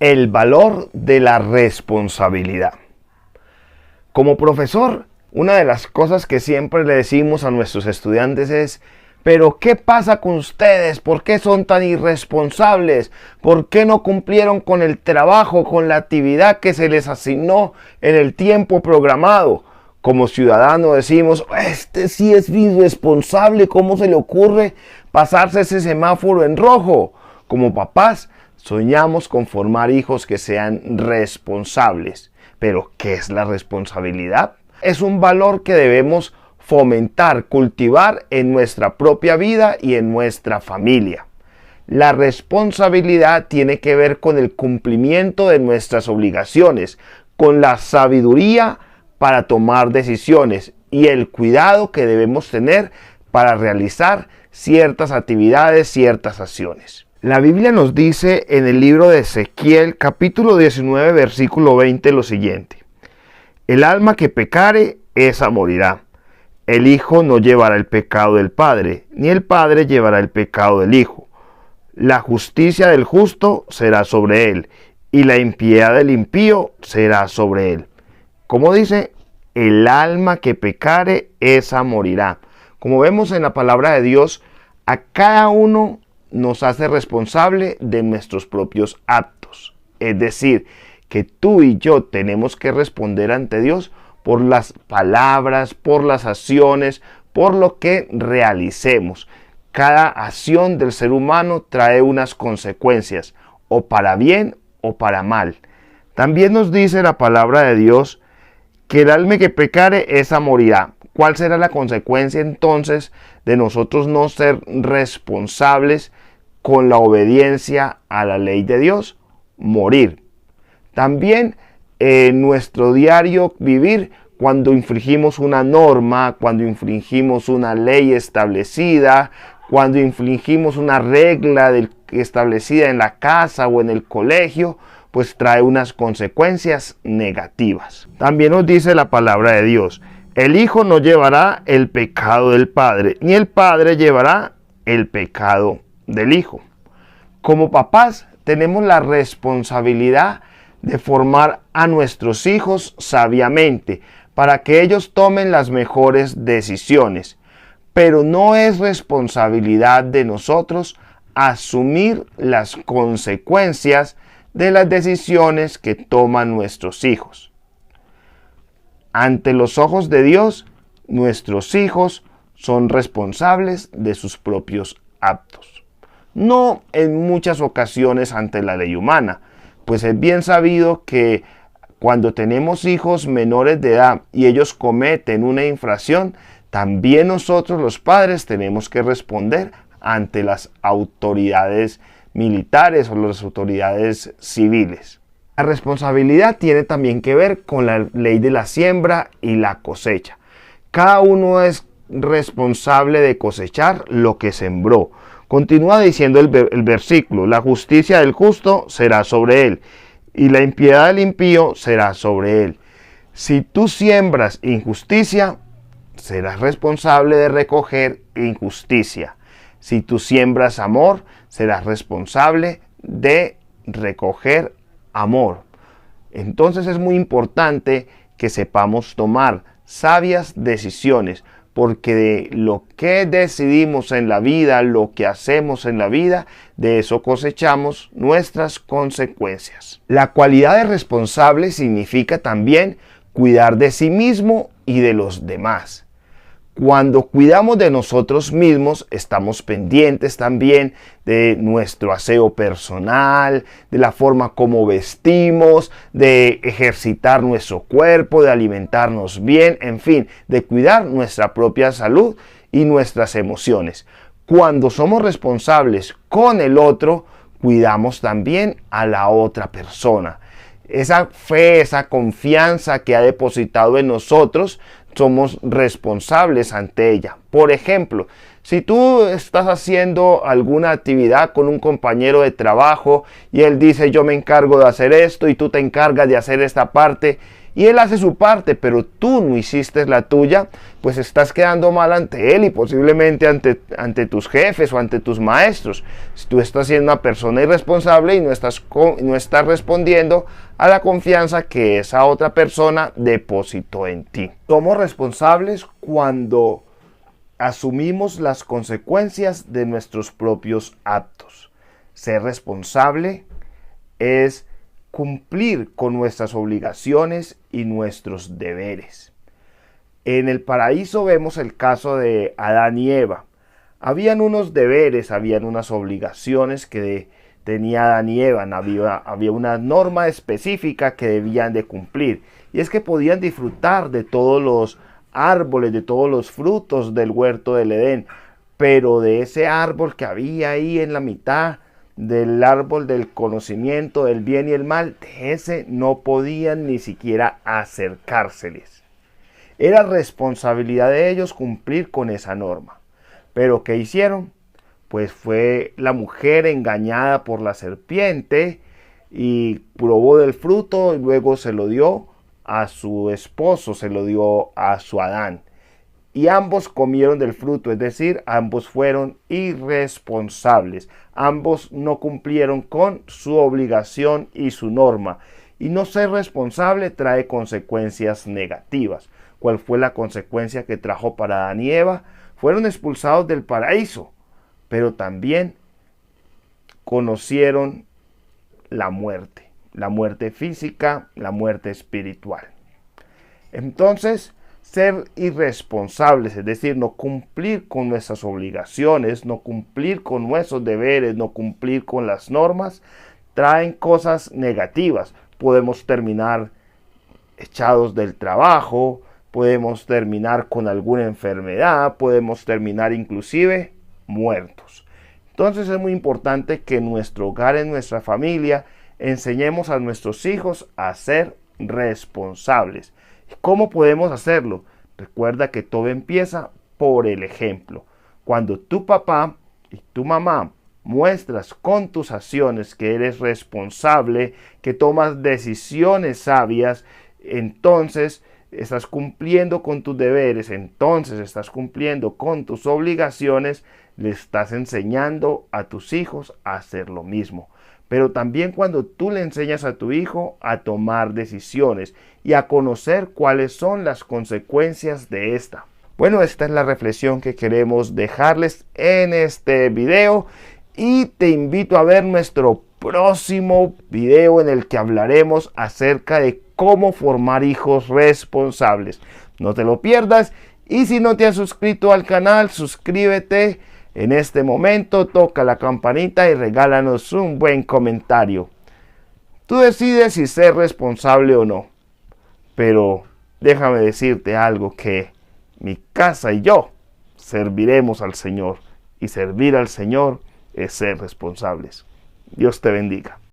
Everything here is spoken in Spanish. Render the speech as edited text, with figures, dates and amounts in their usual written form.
El valor de la responsabilidad. Como profesor, una de las cosas que siempre le decimos a nuestros estudiantes es: ¿pero qué pasa con ustedes? ¿Por qué son tan irresponsables? ¿Por qué no cumplieron con el trabajo, con la actividad que se les asignó en el tiempo programado? Como ciudadano decimos: este sí es irresponsable, ¿cómo se le ocurre pasarse ese semáforo en rojo? Como papás, soñamos con formar hijos que sean responsables. Pero, ¿qué es la responsabilidad? Es un valor que debemos fomentar, cultivar en nuestra propia vida y en nuestra familia. La responsabilidad tiene que ver con el cumplimiento de nuestras obligaciones, con la sabiduría para tomar decisiones y el cuidado que debemos tener para realizar ciertas actividades, ciertas acciones. La Biblia nos dice en el libro de Ezequiel, capítulo 19, versículo 20, lo siguiente: el alma que pecare, esa morirá. El hijo no llevará el pecado del padre, ni el padre llevará el pecado del hijo. La justicia del justo será sobre él, y la impiedad del impío será sobre él. Como dice, el alma que pecare, esa morirá. Como vemos en la palabra de Dios, a cada uno nos hace responsable de nuestros propios actos. Es decir, que tú y yo tenemos que responder ante Dios por las palabras, por las acciones, por lo que realicemos. Cada acción del ser humano trae unas consecuencias, o para bien o para mal. También nos dice la palabra de Dios que el alma que pecare, esa morirá. ¿Cuál será la consecuencia entonces de nosotros no ser responsables con la obediencia a la ley de Dios? Morir. También en nuestro diario vivir, cuando infringimos una norma, cuando infringimos una ley establecida, cuando infringimos una regla establecida en la casa o en el colegio, pues trae unas consecuencias negativas. También nos dice la palabra de Dios: el hijo no llevará el pecado del padre, ni el padre llevará el pecado del hijo. Como papás tenemos la responsabilidad de formar a nuestros hijos sabiamente para que ellos tomen las mejores decisiones. Pero no es responsabilidad de nosotros asumir las consecuencias de las decisiones que toman nuestros hijos. Ante los ojos de Dios, nuestros hijos son responsables de sus propios actos. No en muchas ocasiones ante la ley humana, pues es bien sabido que cuando tenemos hijos menores de edad y ellos cometen una infracción, también nosotros los padres tenemos que responder ante las autoridades militares o las autoridades civiles. La responsabilidad tiene también que ver con la ley de la siembra y la cosecha. Cada uno es responsable de cosechar lo que sembró. Continúa diciendo el versículo: la justicia del justo será sobre él, y la impiedad del impío será sobre él. Si tú siembras injusticia, serás responsable de recoger injusticia. Si tú siembras amor, serás responsable de recoger amor. Entonces es muy importante que sepamos tomar sabias decisiones, porque de lo que decidimos en la vida, lo que hacemos en la vida, de eso cosechamos nuestras consecuencias. La cualidad de responsable significa también cuidar de sí mismo y de los demás. Cuando cuidamos de nosotros mismos, estamos pendientes también de nuestro aseo personal, de la forma como vestimos, de ejercitar nuestro cuerpo, de alimentarnos bien, en fin, de cuidar nuestra propia salud y nuestras emociones. Cuando somos responsables con el otro, cuidamos también a la otra persona. Esa fe, esa confianza que ha depositado en nosotros, somos responsables ante ella. Por ejemplo, si tú estás haciendo alguna actividad con un compañero de trabajo y él dice: yo me encargo de hacer esto y tú te encargas de hacer esta parte, y él hace su parte, pero tú no hiciste la tuya, pues estás quedando mal ante él y posiblemente ante tus jefes o ante tus maestros. Si tú estás siendo una persona irresponsable y no estás respondiendo a la confianza que esa otra persona depositó en ti. Somos responsables cuando asumimos las consecuencias de nuestros propios actos. Ser responsable es cumplir con nuestras obligaciones y nuestros deberes. En el paraíso vemos el caso de Adán y Eva. Habían unos deberes, habían unas obligaciones que tenía Adán y Eva. Había una norma específica que debían de cumplir. Y es que podían disfrutar de todos los árboles, de todos los frutos del huerto del Edén. Pero de ese árbol que había ahí en la mitad, del árbol del conocimiento del bien y el mal, de ese no podían ni siquiera acercárseles. Era responsabilidad de ellos cumplir con esa norma. Pero ¿qué hicieron? Pues fue la mujer engañada por la serpiente y probó del fruto y luego se lo dio a su esposo, se lo dio a su Adán. Y ambos comieron del fruto, es decir, ambos fueron irresponsables. Ambos no cumplieron con su obligación y su norma. Y no ser responsable trae consecuencias negativas. ¿Cuál fue la consecuencia que trajo para Adán y Eva? Fueron expulsados del paraíso, pero también conocieron la muerte física, la muerte espiritual. Entonces, ser irresponsables, es decir, no cumplir con nuestras obligaciones, no cumplir con nuestros deberes, no cumplir con las normas, traen cosas negativas. Podemos terminar echados del trabajo, podemos terminar con alguna enfermedad, podemos terminar inclusive muertos. Entonces es muy importante que en nuestro hogar, en nuestra familia, enseñemos a nuestros hijos a ser responsables. ¿Cómo podemos hacerlo? Recuerda que todo empieza por el ejemplo. Cuando tu papá y tu mamá muestras con tus acciones que eres responsable, que tomas decisiones sabias, entonces estás cumpliendo con tus deberes, entonces estás cumpliendo con tus obligaciones, le estás enseñando a tus hijos a hacer lo mismo. Pero también cuando tú le enseñas a tu hijo a tomar decisiones y a conocer cuáles son las consecuencias de esta. Bueno, esta es la reflexión que queremos dejarles en este video y te invito a ver nuestro próximo video en el que hablaremos acerca de cómo formar hijos responsables. No te lo pierdas y si no te has suscrito al canal, suscríbete. En este momento toca la campanita y regálanos un buen comentario. Tú decides si ser responsable o no. Pero déjame decirte algo, que mi casa y yo serviremos al Señor. Y servir al Señor es ser responsables. Dios te bendiga.